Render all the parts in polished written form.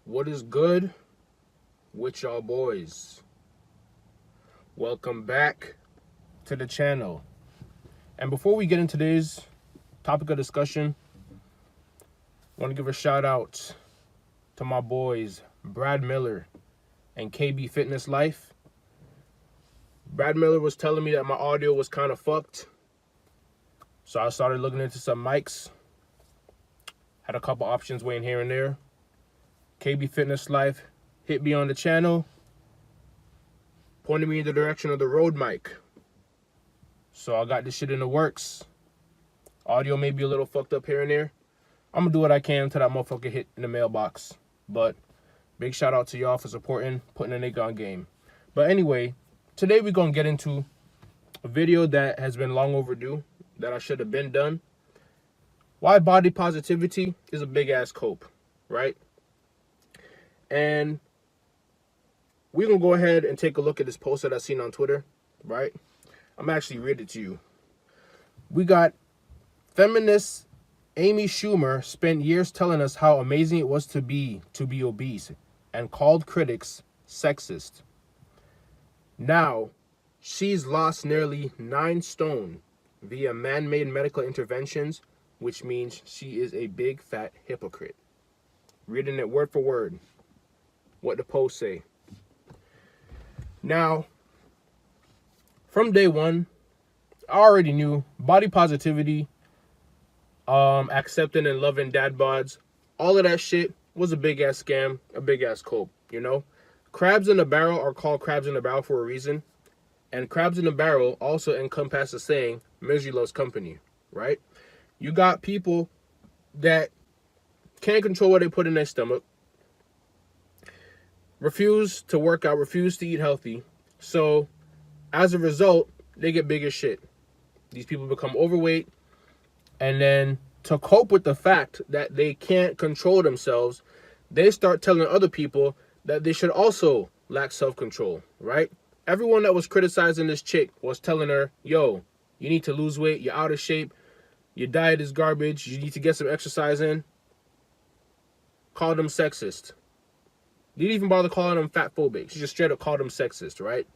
What is good with y'all boys? Welcome back to the channel. And before we get into today's topic of discussion, I want to give a shout out to my boys Brad Miller and KB Fitness Life. Brad Miller was telling me that my audio was kind of fucked, so I started looking into some mics. Had a couple options weighing here and there. KB Fitness Life hit me on the channel, pointed me in the direction of the Rode mic. So I got this shit in the works. Audio may be a little fucked up here and there. I'm gonna do what I can until that motherfucker hit in the mailbox. But big shout out to y'all for supporting, putting a nigga on game. But anyway, today we're gonna get into a video that has been long overdue, that I should have been done. Why body positivity is a big ass cope, right? And we're going to go ahead and take a look at this post that I seen on Twitter, right? I'm actually read it to you. We got feminist Amy Schumer spent years telling us how amazing it was to be obese and called critics sexist. Now, she's lost nearly 9 stone via man-made medical interventions, which means she is a big fat hypocrite. Reading it word for word. What the post say. Now, from day one, I already knew body positivity, accepting and loving dad bods, all of that shit was a big ass scam, a big ass cope, you know? Crabs in a barrel are called crabs in a barrel for a reason. And crabs in a barrel also encompass the saying, misery loves company, right? You got people that can't control what they put in their stomach, refuse to work out, refuse to eat healthy. So as a result, they get big as shit. These people become overweight. And then to cope with the fact that they can't control themselves, they start telling other people that they should also lack self-control, right? Everyone that was criticizing this chick was telling her, yo, you need to lose weight. You're out of shape. Your diet is garbage. You need to get some exercise in. Call them sexist. Didn't even bother calling them fat phobic. She just straight up called them sexist, right?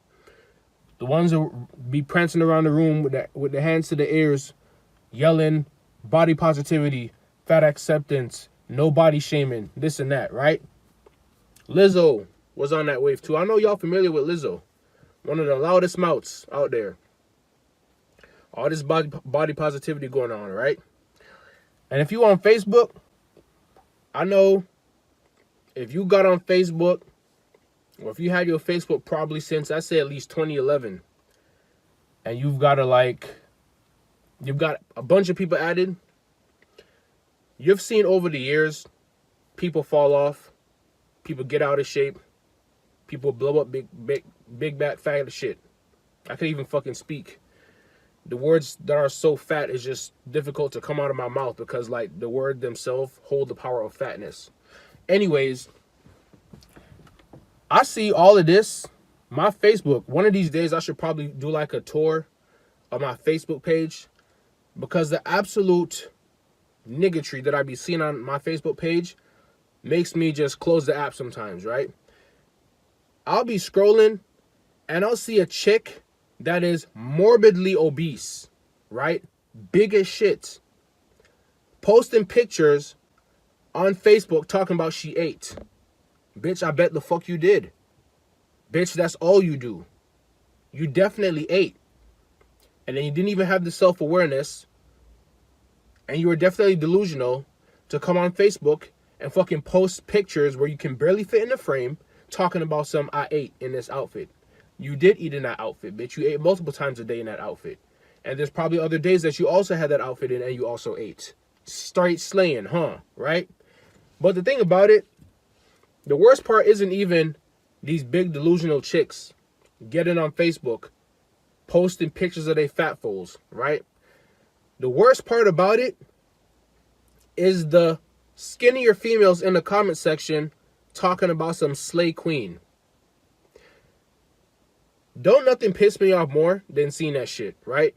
The ones that be prancing around the room with the hands to the ears, yelling body positivity, fat acceptance, no body shaming, this and that, right? Lizzo was on that wave too. I know y'all familiar with Lizzo. One of the loudest mouths out there. All this body positivity going on, right? And if you on Facebook, I know if you got on Facebook, or if you had your Facebook probably since, I say at least 2011, and you've got a bunch of people added, you've seen over the years, people fall off, people get out of shape, people blow up big back fat shit. I can't even fucking speak. The words that are so fat is just difficult to come out of my mouth because like the word themselves hold the power of fatness. Anyways, I see all of this. My Facebook, one of these days I should probably do like a tour of my Facebook page, because the absolute niggatry that I be seeing on my Facebook page makes me just close the app sometimes, right? I'll be scrolling and I'll see a chick that is morbidly obese, right? Big as shit. Posting pictures on Facebook talking about she ate. Bitch, I bet the fuck you did. Bitch, that's all you do. You definitely ate. And then you didn't even have the self-awareness. And you were definitely delusional to come on Facebook and fucking post pictures where you can barely fit in the frame talking about some I ate in this outfit. You did eat in that outfit, bitch. You ate multiple times a day in that outfit. And there's probably other days that you also had that outfit in and you also ate. Straight slaying, huh? Right? But the thing about it, the worst part isn't even these big delusional chicks getting on Facebook, posting pictures of their fat foals, right? The worst part about it is the skinnier females in the comment section talking about some slay queen. Don't nothing piss me off more than seeing that shit, right?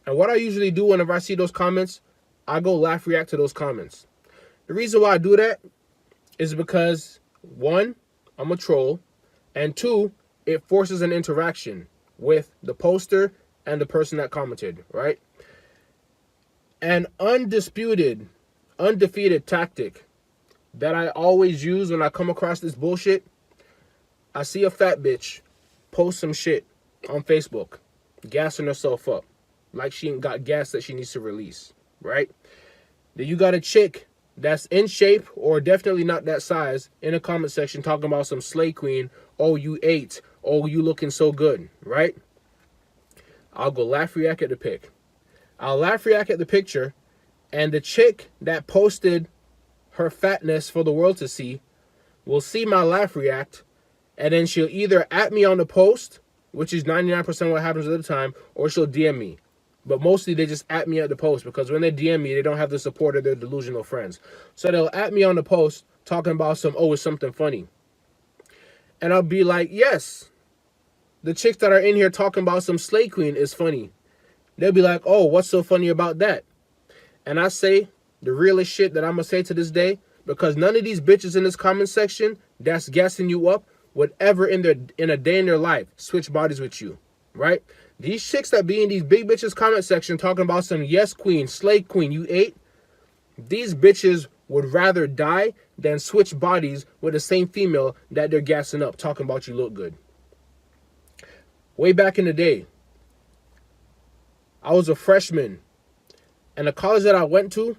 And what I usually do whenever I see those comments, I go laugh react to those comments. The reason why I do that is because one, I'm a troll, and two, it forces an interaction with the poster and the person that commented, right? An undefeated tactic that I always use when I come across this bullshit, I see a fat bitch post some shit on Facebook, gassing herself up, like she ain't got gas that she needs to release, right? Then you got a chick that's in shape or definitely not that size in the comment section talking about some slay queen. Oh, you ate. Oh, you looking so good, right? I'll go laugh react at the pic. I'll laugh react at the picture, and the chick that posted her fatness for the world to see will see my laugh react, and then she'll either at me on the post, which is 99% what happens at the time, or she'll DM me. But mostly they just at me at the post, because when they DM me, they don't have the support of their delusional friends. So they'll at me on the post talking about some, oh, it's something funny. And I'll be like, yes, the chicks that are in here talking about some slay queen is funny. They'll be like, oh, what's so funny about that? And I say the realest shit that I'm going to say to this day, because none of these bitches in this comment section that's gassing you up would ever in a day in their life switch bodies with you, right? These chicks that be in these big bitches comment section talking about some yes queen, slay queen, you ate. These bitches would rather die than switch bodies with the same female that they're gassing up, talking about you look good. Way back in the day, I was a freshman, and the college that I went to,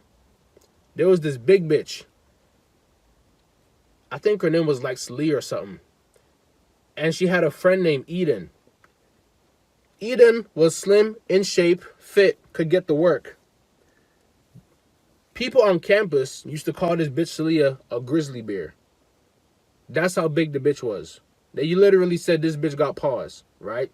there was this big bitch. I think her name was like Slee or something. And she had a friend named Eden. Eden was slim, in shape, fit, could get the work. People on campus used to call this bitch Celia a grizzly bear. That's how big the bitch was. They literally said this bitch got paws, right?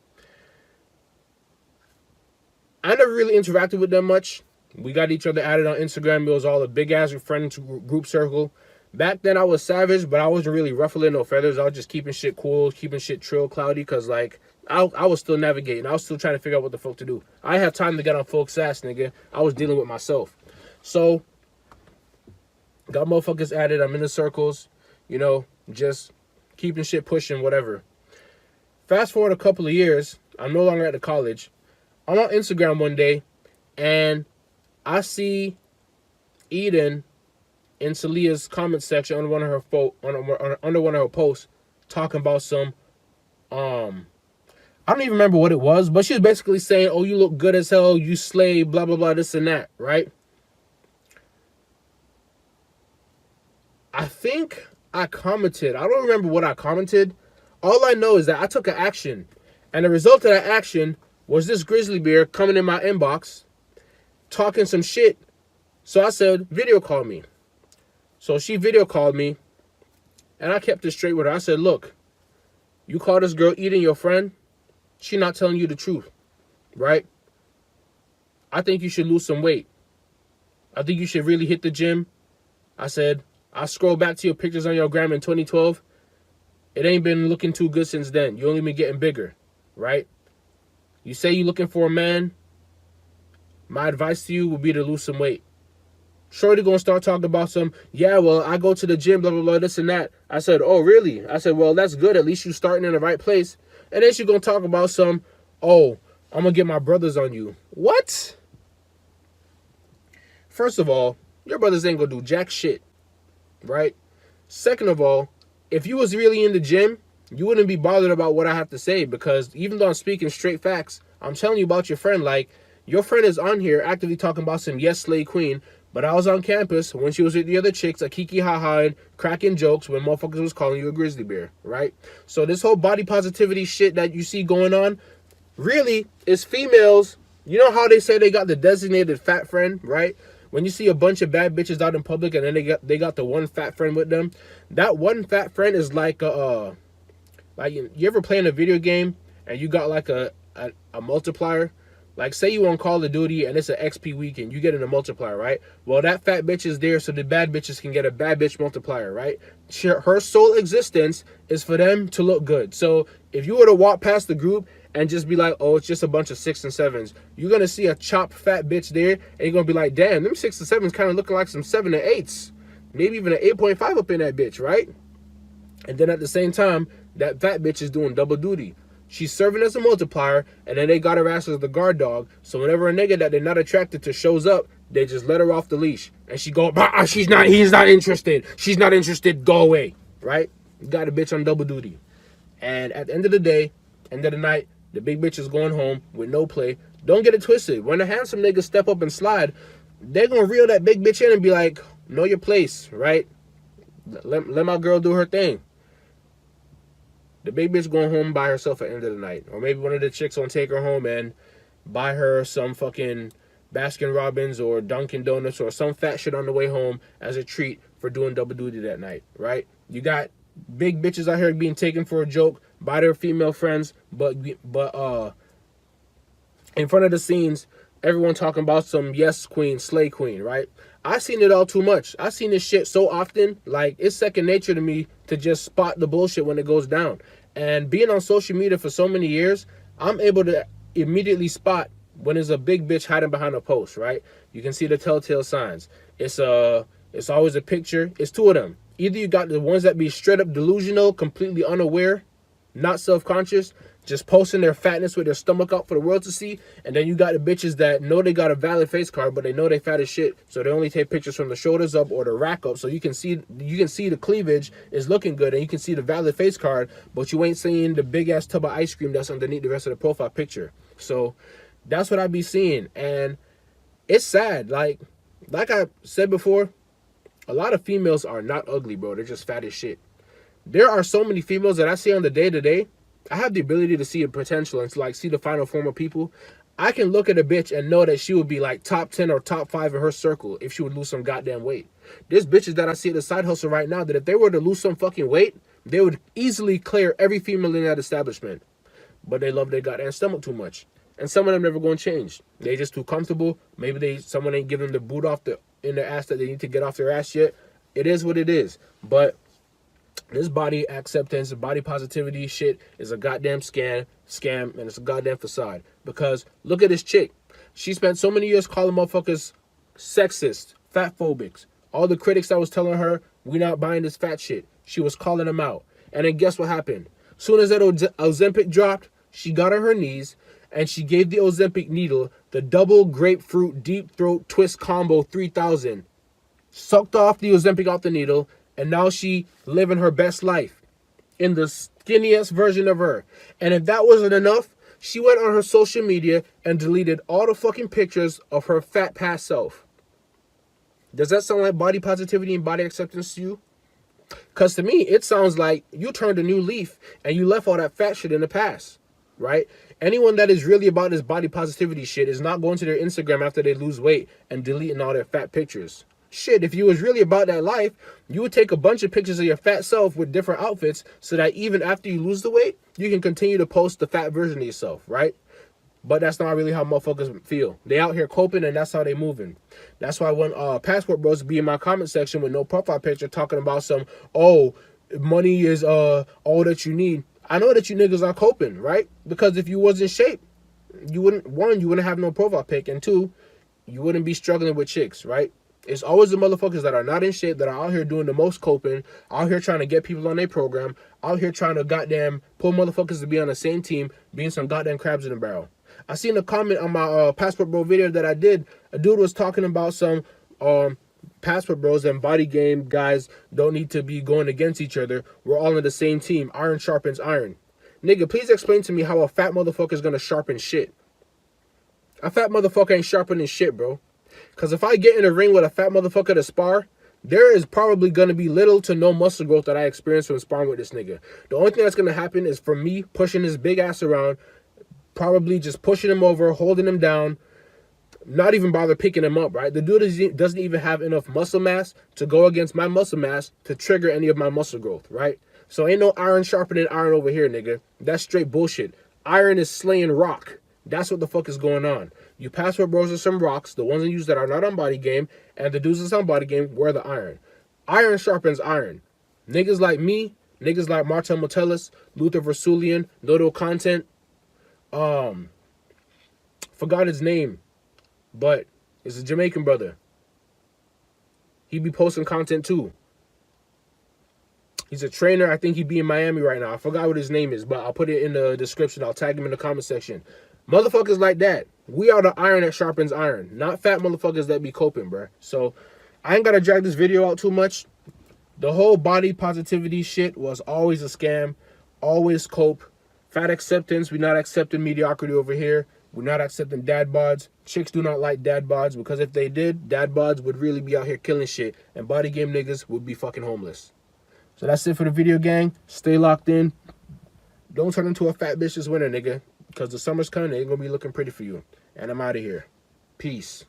I never really interacted with them much. We got each other added on Instagram. It was all a big-ass friend group circle. Back then, I was savage, but I wasn't really ruffling no feathers. I was just keeping shit cool, keeping shit trill, cloudy, because, like, I was still navigating. I was still trying to figure out what the fuck to do. I didn't have time to get on folks' ass, nigga. I was dealing with myself. So, got motherfuckers added. I'm in the circles, you know, just keeping shit pushing, whatever. Fast forward a couple of years, I'm no longer at the college. I'm on Instagram one day, and I see Eden in Celia's comment section under one of her posts talking about some I don't even remember what it was, but she was basically saying, oh, you look good as hell, you slay, blah blah blah, this and that, right? I think I commented. I don't remember what I commented. All I know is that I took an action, and the result of that action was this grizzly bear coming in my inbox talking some shit. So I said, video call me. So she video called me, and I kept it straight with her. I said, look, you call this girl eating your friend, she not telling you the truth, right? I think you should lose some weight. I think you should really hit the gym. I said, I scroll back to your pictures on your gram in 2012. It ain't been looking too good since then. You only been getting bigger, right? You say you're looking for a man. My advice to you would be to lose some weight. Shorty gonna start talking about some, yeah, well, I go to the gym, blah, blah, blah, this and that. I said, oh, really? I said, well, that's good. At least you starting in the right place. And then she gonna talk about some, oh, I'm gonna get my brothers on you. What? First of all, your brothers ain't gonna do jack shit, right? Second of all, if you was really in the gym, you wouldn't be bothered about what I have to say, because even though I'm speaking straight facts, I'm telling you about your friend. Like, your friend is on here actively talking about some yes slay queen, but I was on campus when she was with the other chicks, a kiki ha-ha and cracking jokes when motherfuckers was calling you a grizzly bear, right? So this whole body positivity shit that you see going on really is females. You know how they say they got the designated fat friend, right? When you see a bunch of bad bitches out in public and then they got the one fat friend with them, that one fat friend is like like you ever play in a video game and you got like a multiplier? Like, say you on Call of Duty and it's an XP weekend, you get in a multiplier, right? Well, that fat bitch is there so the bad bitches can get a bad bitch multiplier, right? Her sole existence is for them to look good. So if you were to walk past the group and just be like, oh, it's just a bunch of 6 and 7s, you're going to see a chopped fat bitch there, and you're going to be like, damn, them 6 and 7s kind of looking like some 7 and 8s. Maybe even an 8.5 up in that bitch, right? And then at the same time, that fat bitch is doing double duty. She's serving as a multiplier, and then they got her ass as the guard dog. So whenever a nigga that they're not attracted to shows up, they just let her off the leash. And she go, bah, he's not interested. She's not interested, go away. Right? You got a bitch on double duty. And at the end of the day, end of the night, the big bitch is going home with no play. Don't get it twisted. When the handsome niggas step up and slide, they're going to reel that big bitch in and be like, know your place, right? Let my girl do her thing. The big bitch going home by herself at the end of the night. Or maybe one of the chicks will take her home and buy her some fucking Baskin Robbins or Dunkin' Donuts or some fat shit on the way home as a treat for doing double duty that night, right? You got big bitches out here being taken for a joke by their female friends, but in front of the scenes, everyone talking about some yes queen, slay queen, right? I seen it all too much. I seen this shit so often, like it's second nature to me to just spot the bullshit when it goes down. And being on social media for so many years, I'm able to immediately spot when there's a big bitch hiding behind a post, right? You can see the telltale signs. It's always a picture. It's two of them. Either you got the ones that be straight up delusional, completely unaware, not self-conscious, just posting their fatness with their stomach out for the world to see. And then you got the bitches that know they got a valid face card, but they know they fat as shit, so they only take pictures from the shoulders up or the rack up, so you can see the cleavage is looking good and you can see the valid face card, but you ain't seeing the big ass tub of ice cream that's underneath the rest of the profile picture. So that's what I be seeing, and it's sad. Like I said before, a lot of females are not ugly, bro. They're just fat as shit. There are so many females that I see on the day-to-day. I have the ability to see the potential and to like see the final form of people. I can look at a bitch and know that she would be like top 10 or top 5 in her circle if she would lose some goddamn weight. There's bitches that I see at the side hustle right now that if they were to lose some fucking weight, they would easily clear every female in that establishment. But they love their goddamn stomach too much. And some of them never going to change. They just too comfortable. Maybe someone ain't giving them the boot off in their ass that they need to get off their ass yet. It is what it is. But this body acceptance, body positivity shit is a goddamn scam, and it's a goddamn facade. Because look at this chick. She spent so many years calling motherfuckers sexist, fat phobics. All the critics that was telling her, we not buying this fat shit. She was calling them out. And then guess what happened? Soon as that Ozempic dropped, she got on her knees and she gave the Ozempic needle the double grapefruit deep throat twist combo 3000. Sucked off the Ozempic off the needle, and now she living her best life in the skinniest version of her. And if that wasn't enough, she went on her social media and deleted all the fucking pictures of her fat past self. Does that sound like body positivity and body acceptance to you? Because to me, it sounds like you turned a new leaf and you left all that fat shit in the past, right? Anyone that is really about this body positivity shit is not going to their Instagram after they lose weight and deleting all their fat pictures. Shit, if you was really about that life, you would take a bunch of pictures of your fat self with different outfits so that even after you lose the weight, you can continue to post the fat version of yourself, right? But that's not really how motherfuckers feel. They out here coping, and that's how they moving. That's why when passport bros be in my comment section with no profile picture talking about some, oh, money is all that you need. I know that you niggas are coping, right? Because if you was in shape, you wouldn't have no profile pic, and two, you wouldn't be struggling with chicks, right? It's always the motherfuckers that are not in shape that are out here doing the most coping, out here trying to get people on their program, out here trying to goddamn pull motherfuckers to be on the same team, being some goddamn crabs in a barrel. I seen a comment on my Passport Bro video that I did. A dude was talking about some Passport Bros and BodyGame guys don't need to be going against each other. We're all on the same team. Iron sharpens iron. Nigga, please explain to me how a fat motherfucker is going to sharpen shit. A fat motherfucker ain't sharpening shit, bro. Because if I get in a ring with a fat motherfucker to spar, there is probably going to be little to no muscle growth that I experience from sparring with this nigga. The only thing that's going to happen is from me pushing his big ass around, probably just pushing him over, holding him down, not even bother picking him up, right? The dude doesn't even have enough muscle mass to go against my muscle mass to trigger any of my muscle growth, right? So ain't no iron sharpening iron over here, nigga. That's straight bullshit. Iron is slaying rock. That's what the fuck is going on. You Passport Bros are some rocks, the ones that are not on BodyGame, and the dudes that's on BodyGame wear the iron. Iron sharpens iron. Niggas like me, niggas like Martel Motelis, Luther Versulian, Noto Content, forgot his name, but it's a Jamaican brother. He be posting content too. He's a trainer. I think he be in Miami right now. I forgot what his name is, but I'll put it in the description. I'll tag him in the comment section. Motherfuckers like that. We are the iron that sharpens iron, not fat motherfuckers that be coping, bruh. So I ain't got to drag this video out too much. The whole body positivity shit was always a scam. Always cope. Fat acceptance. We're not accepting mediocrity over here. We're not accepting dad bods. Chicks do not like dad bods, because if they did, dad bods would really be out here killing shit, and body game niggas would be fucking homeless. So that's it for the video, gang. Stay locked in. Don't turn into a fat bitch this winter, nigga, because the summer's coming. It ain't gonna be looking pretty for you. And I'm out of here. Peace.